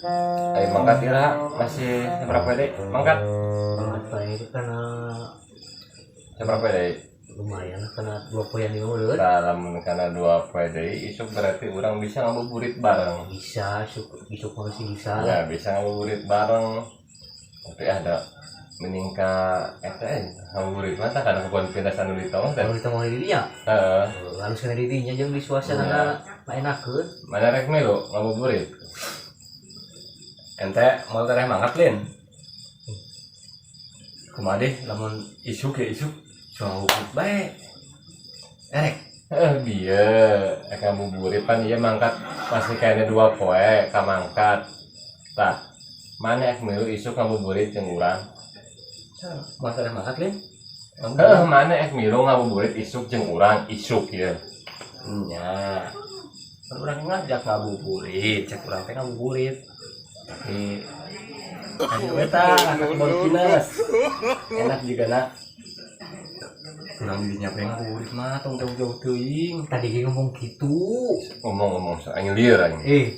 Ayo mangkat ira masih seberapa deh? Mangkat. Apa itu karena Seberapa deh? lumayan karena 2 poin di mulut. Dalam karena 2 deh isuk berarti orang bisa ngabuburit bareng. Bisa, besok masih bisa. Ya, bisa ngabuburit bareng. Tapi ada meningkat ngabuburit mata karena kebun pindah anu di tong teh. Kalau kita mau dirinya, Heeh. harus kena dirinya jeung di suasana mah enakeun. Mana rek melu ngabuburit? Ente mau teh mangkat lin. Kumaha deh lamun isuk ya isuk cuma bae. Rek bieu ngabuburit pan ieu mangkat pasti kayaknya 2 poe ka mangkat. Tah, mana ek melu isuk ngabuburit jeung urang? Masa teh mangkat lin? Mana ek melu ngabuburit isuk jeung urang isuk ieu. Nya. Kan urang ngajak ngabuburit, cek urang teh ngabuburit. Tapi ayo eta kebon pinus. Enak juga nak. Urang didinya pengen ngabuburit mah tong jauh-jauh teuing. Tadi ge ngomong gitu. Ngomong-ngomong soal lieur aing.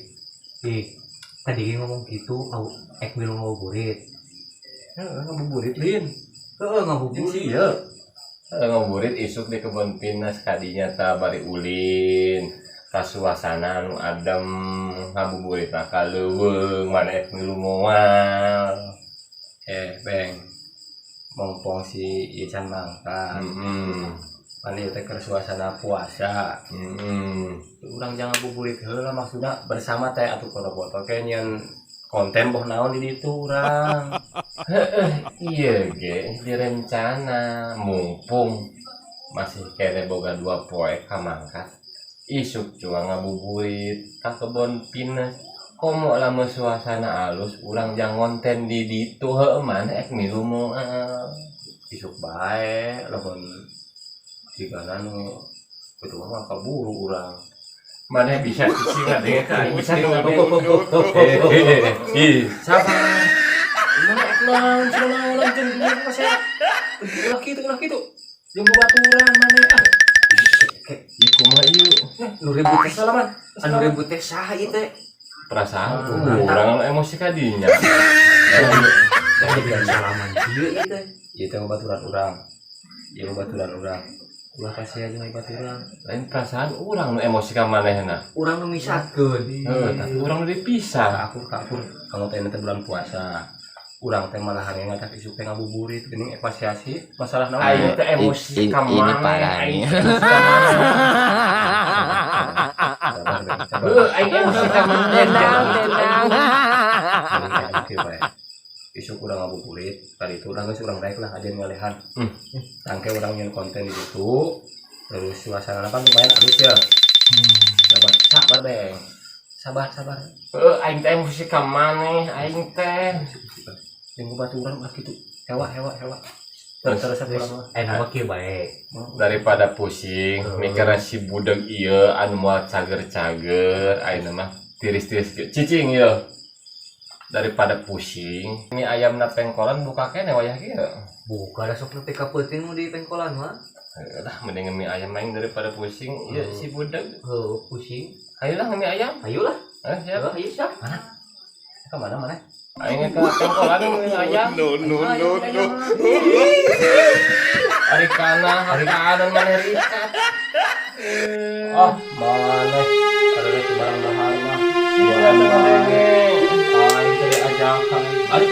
Tadi ge ngomong gitu, ek milu ngabuburit. Ngabuburit lin. Heeh, ngabuburit. Iya. Ngabuburit isuk di kebun pinus kadinya tah bari ulin. Ka suasana anu adem ngabuburit mah kaleuweung mana ek milu moal. Beng. Mumpung si Ican mangkat. Mana teh keur suasana puasa. Urang jangan ngabuburit heula maksudna bersama teh atuh foto-foto ke nyeun konten boh naon di ditu urang. Iya ge direncana mumpung masih kene boga 2 poe ka mangkat. Isuk cuma ngabuburit ka kebon pinus. Komo lamun suasana alus urang jang konten di ditu heueuh mana ek milu moal. Isuk bae lamun sigana nu kitu mah kaburu urang. Mana bisa singkat deh ka Bisa sabar. Mana ek naon cenah lanjut masih ulah kitu. Jeung babaturan maneh. Iku mah ieu Nu ribut teh salaman. Anu ribut teh saha ieu teh? perasaan urang emosi kadinya. Dari salaman ieu teh. Ieu teh babaturan urang. Ulah kasih aja babaturan. Lain perasaan urang nu emosi ka manehna. Urang nu misahkeun. Tapi urang nu dipisah. Aku kalau teh nanti bulan puasa. Urang teh malah hari ngajak isuk teh ngabuburit geuning evaluasi masalah naon. Aing teh emosi ka Ini parah nih. Aing emosi ka manehna. Isuk urang ngabuburit, kali itu urang geus urang daek lah ajeun ngalehan. Tangke urang nyeun konten di situ. Terus suasana kan lumayan alus ya. Sabar Beng. Sabar. Aing teh emosi ka maneh, aing teh. Yang baturan mah gitu. Hewa. Terus nama kieu bae. Daripada pusing mikir si budak ieu anu moal cager-cager ayeuna mah tiris-tiris cicing ieu. Daripada pusing ini ayamna pengkolan buka kene wayah kieu. Buka da sok teh ka peuting nu di pengkolan mah. Lah mending mie ayam aing daripada pusing ieu si budak. Heuh, pusing. Ayolah mie ayam. Ayolah. Siap. Ayo siap. Mana? Ka mana? Aing ke pengkolan mie ayam. No. Hari kanan maneh ricat. Maneh. Ada barang bahan mah. Iya, maneh. Aing teh ajakan. Ari